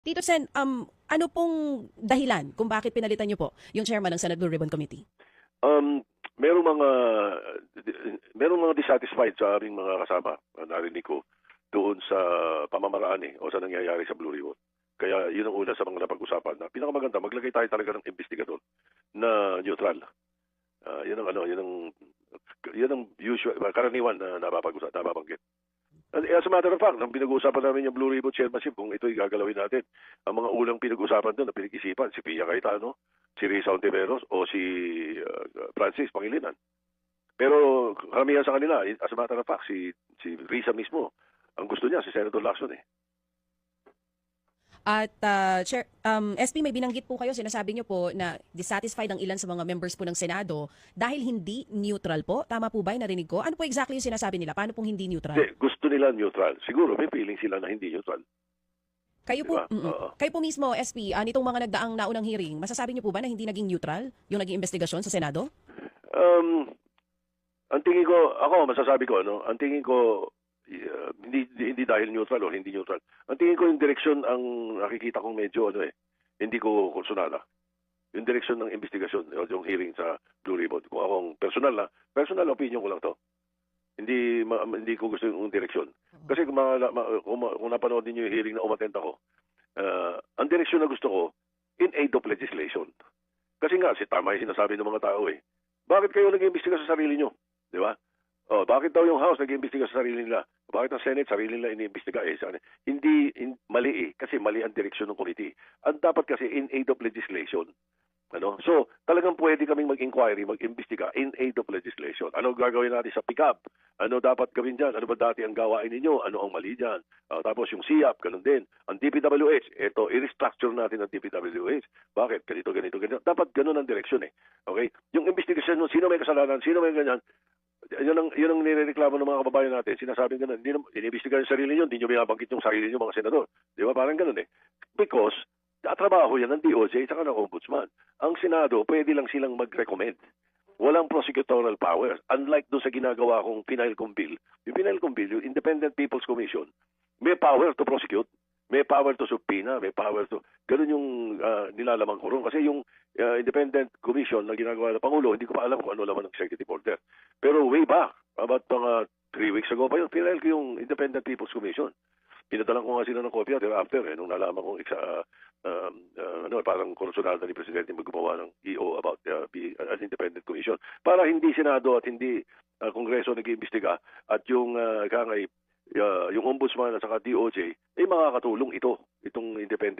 Tito Sen, ano pong dahilan kung bakit pinalitan niyo po yung chairman ng Senate Blue Ribbon Committee? Um, merong mga merong mga dissatisfied sa aming mga kasama, narinig ko, doon sa pamamaraan o sa nangyayari sa Blue Ribbon. Kaya yun ang una sa mga napag-usapan na pinakamaganda, maglagay tayo talaga ng investigador na neutral. Yun ang usual, karaniwan na nababanggit. As a matter of fact, nang pinag-uusapan namin yung Blue Ribbon Chairmanship, kung ito'y gagalawin natin, ang mga unang pinag-uusapan doon na pinag-isipan, si Pia Cayetano, si Risa Ontiveros, o si Francis Pangilinan. Pero karamihan sa kanila, as a matter of fact, si Risa mismo, ang gusto niya, si Senator Lacson eh. At Chair, SP, may binanggit po kayo, sinasabi niyo po na dissatisfied ang ilan sa mga members po ng Senado dahil hindi neutral po. Tama po ba yung narinig ko? Ano po exactly yung sinasabi nila? Paano pong hindi neutral? Gusto nila neutral. Siguro may feeling sila na hindi neutral. Kayo po, Diba? kayo po mismo, SP, nitong mga nagdaang naunang hearing, masasabi niyo po ba na hindi naging neutral yung naging investigasyon sa Senado? Ang tingin ko, masasabi ko, ang tingin ko, hindi dahil neutral o hindi neutral. Ang tingin ko yung direksyon ang nakikita kong medyo hindi ko kursunada. Yung direksyon ng investigasyon, yung hearing sa Blue Ribbon. Kung akong personal opinion ko lang to. Hindi ko gusto yung direksyon. Kasi kung napanood niyo yung hearing na umattend ako, ang direksyon na gusto ko, in aid of legislation. Kasi nga, tama yung sinasabi ng mga tao eh. Bakit kayo nag-iimbestiga sa sarili nyo? Di ba? Bakit daw yung House nag-iimbestiga sa sarili nila? Bakit ang Senate sarili nila iniimbestiga? Mali eh. Kasi mali ang direksyon ng committee. Ang dapat kasi in aid of legislation. So, talagang pwede kaming mag-inquiry, mag-imbestiga in aid of legislation. Ano gagawin natin sa pick-up? Ano dapat gawin dyan? Ano ba dati ang gawain ninyo? Ano ang mali dyan? Tapos yung SIAP, ganun din. Ang DPWH, i-restructure natin ang DPWH. Bakit? Ganito. Dapat ganun ang direksyon eh. Okay? Yung investigation, sino may kasalanan, sino may ganyan, yun ang nirereklamo ng mga kababayan natin. Sinasabing ganun, iniimbestigahan yung sarili nyo, hindi nyo binabanggit yung sarili nyo, mga senador. Di ba? Parang ganun eh. Because, trabaho yan ng DOJ at ng Ombudsman. Ang Senado, pwede lang silang mag-recommend. Walang prosecutorial powers. Unlike doon sa ginagawa kong Pinail Kong Bill. Yung Pinail Kong Bill, yung Independent People's Commission, may power to prosecute, may power to subpoena, may power to... Ganun yung nilalaman ko ron. Kasi yung Independent Commission na ginagawa ng Pangulo, hindi ko pa alam kung ano laman ng executive order. Pero way back, about 3 weeks ago pa yun, pinail ko yung Independent People's Commission. Pinadalan ko nga sila ng kopya thereafter nung nalaman kong parang korsunada ni Presidente maggumawa ng EO about an independent commission para hindi Senado at hindi Kongreso nag-iimbestiga at yung yung Ombudsman at saka DOJ ay makakatulong itong independent